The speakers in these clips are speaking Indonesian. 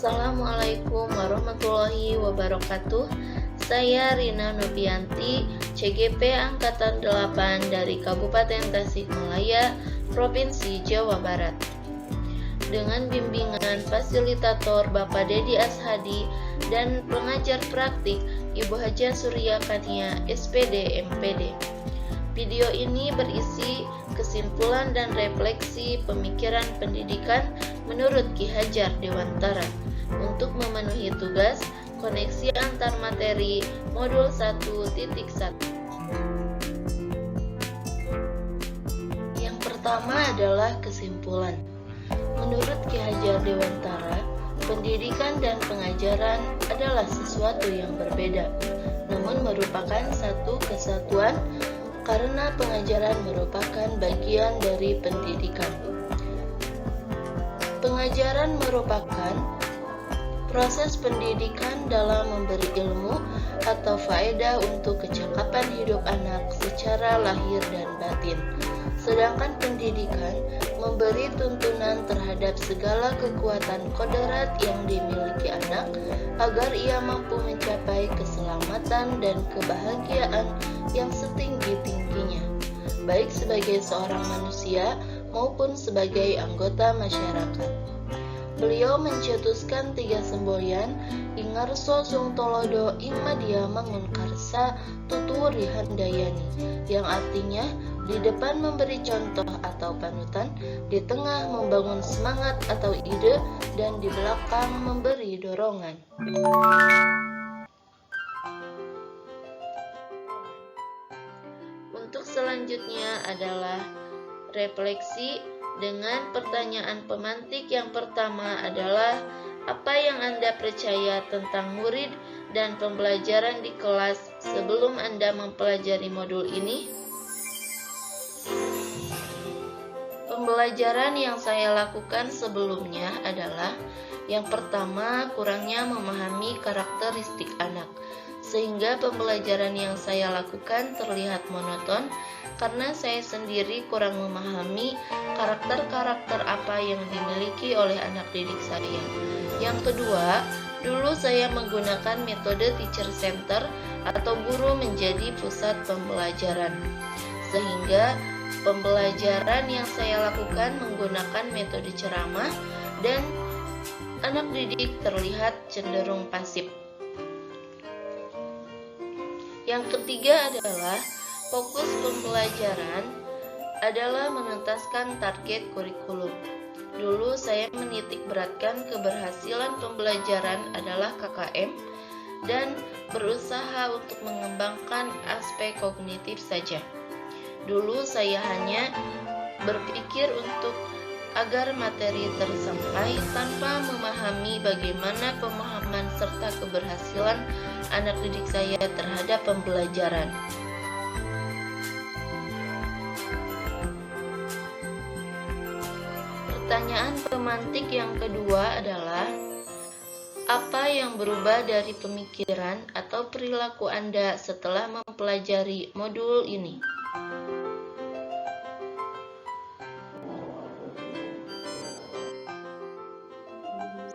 Assalamualaikum warahmatullahi wabarakatuh. Saya Rina Novianti, CGP Angkatan 8 dari Kabupaten Tasikmalaya, Provinsi Jawa Barat. Dengan bimbingan fasilitator Bapak Dedi Ashadi dan pengajar praktik Ibu Haja Surya Kania, SPD MPD. Video ini berisi kesimpulan dan refleksi pemikiran pendidikan menurut Ki Hajar Dewantara untuk memenuhi tugas koneksi antar materi modul 1.1. Yang pertama adalah kesimpulan. Menurut Ki Hajar Dewantara, pendidikan dan pengajaran adalah sesuatu yang berbeda, namun merupakan satu kesatuan karena pengajaran merupakan bagian dari pendidikan. Pengajaran merupakan proses pendidikan dalam memberi ilmu atau faedah untuk kecakapan hidup anak secara lahir dan batin. Sedangkan pendidikan memberi tuntunan terhadap segala kekuatan kodrat yang dimiliki anak agar ia mampu mencapai keselamatan dan kebahagiaan yang setinggi-tingginya, baik sebagai seorang manusia maupun sebagai anggota masyarakat. Beliau mencetuskan 3 semboyan Ingarso Sung Tolodo Ingmadia Mangunkarsa Tuturi Handayani, yang artinya di depan memberi contoh atau panutan, di tengah membangun semangat atau ide, dan di belakang memberi dorongan. Untuk selanjutnya adalah refleksi dengan pertanyaan pemantik. Yang pertama adalah, apa yang Anda percaya tentang murid dan pembelajaran di kelas sebelum Anda mempelajari modul ini? Pembelajaran yang saya lakukan sebelumnya adalah, yang pertama, kurangnya memahami karakteristik anak, sehingga pembelajaran yang saya lakukan terlihat monoton karena saya sendiri kurang memahami karakter-karakter apa yang dimiliki oleh anak didik saya. Yang kedua, dulu saya menggunakan metode teacher center atau guru menjadi pusat pembelajaran, sehingga pembelajaran yang saya lakukan menggunakan metode ceramah dan anak didik terlihat cenderung pasif. Yang ketiga adalah fokus pembelajaran adalah menuntaskan target kurikulum. Dulu saya menitik beratkan keberhasilan pembelajaran adalah KKM dan berusaha untuk mengembangkan aspek kognitif saja. Dulu saya hanya berpikir untuk agar materi tersampai tanpa memahami bagaimana pemahaman serta keberhasilan anak didik saya terhadap pembelajaran. Pertanyaan pemantik yang kedua adalah, apa yang berubah dari pemikiran atau perilaku Anda setelah mempelajari modul ini?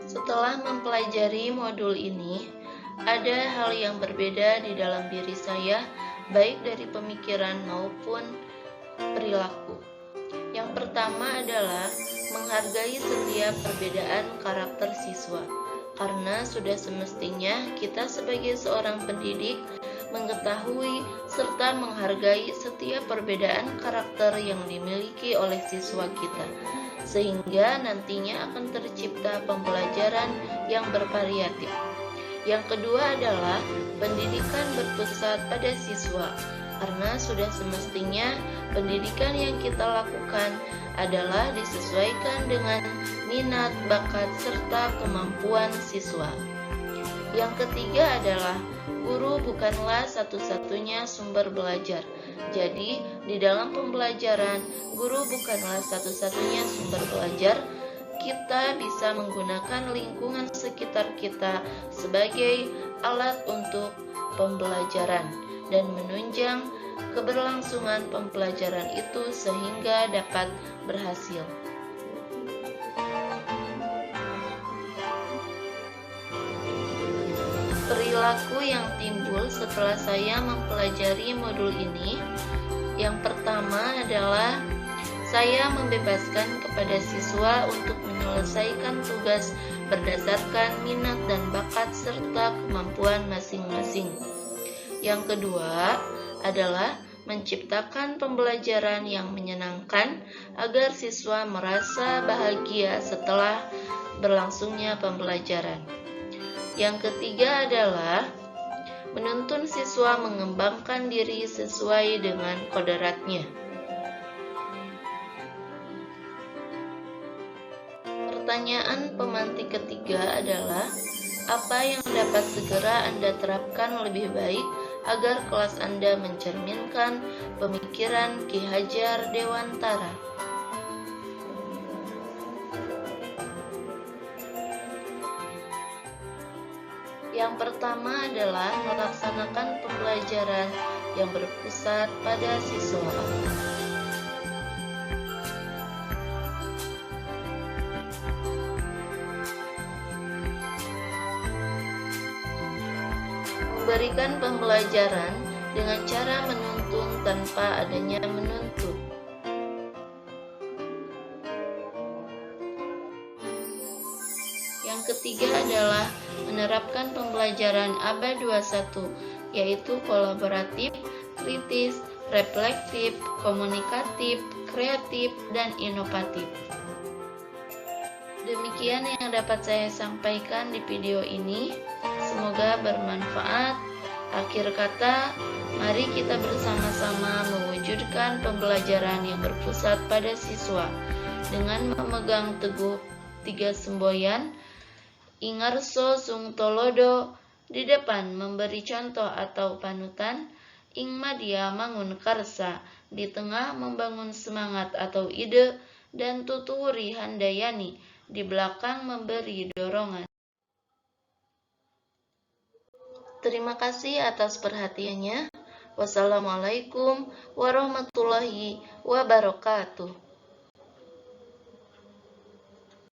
Setelah mempelajari modul ini, ada hal yang berbeda di dalam diri saya, baik dari pemikiran maupun perilaku. Yang pertama adalah menghargai setiap perbedaan karakter siswa, karena sudah semestinya kita sebagai seorang pendidik mengetahui serta menghargai setiap perbedaan karakter yang dimiliki oleh siswa kita, sehingga nantinya akan tercipta pembelajaran yang bervariatif. Yang kedua adalah pendidikan berpusat pada siswa, karena sudah semestinya pendidikan yang kita lakukan adalah disesuaikan dengan minat, bakat, serta kemampuan siswa. Yang ketiga adalah guru bukanlah satu-satunya sumber belajar. Jadi, di dalam pembelajaran, guru bukanlah satu-satunya sumber belajar. Kita bisa menggunakan lingkungan sekitar kita sebagai alat untuk pembelajaran dan menunjang keberlangsungan pembelajaran itu sehingga dapat berhasil. Perilaku yang timbul setelah saya mempelajari modul ini, yang pertama adalah saya membebaskan kepada siswa untuk menyelesaikan tugas berdasarkan minat dan bakat serta kemampuan masing-masing. Yang kedua adalah menciptakan pembelajaran yang menyenangkan agar siswa merasa bahagia setelah berlangsungnya pembelajaran. Yang ketiga adalah menuntun siswa mengembangkan diri sesuai dengan kodratnya. Pertanyaan pemantik ketiga adalah, apa yang dapat segera Anda terapkan lebih baik agar kelas Anda mencerminkan pemikiran Ki Hajar Dewantara? Yang pertama adalah melaksanakan pembelajaran yang berpusat pada siswa. Memberikan pembelajaran dengan cara menuntun tanpa adanya menuntut. Yang ketiga adalah menerapkan pembelajaran abad 21, yaitu kolaboratif, kritis, reflektif, komunikatif, kreatif, dan inovatif. Demikian yang dapat saya sampaikan di video ini. Semoga bermanfaat. Akhir kata, mari kita bersama-sama mewujudkan pembelajaran yang berpusat pada siswa dengan memegang teguh 3 semboyan. Ingarso sung tolodo, di depan memberi contoh atau panutan. Ingmadia mangun karsa, di tengah membangun semangat atau ide. Dan tutuhuri handayani, di belakang memberi dorongan. Terima kasih atas perhatiannya. Wassalamualaikum warahmatullahi wabarakatuh.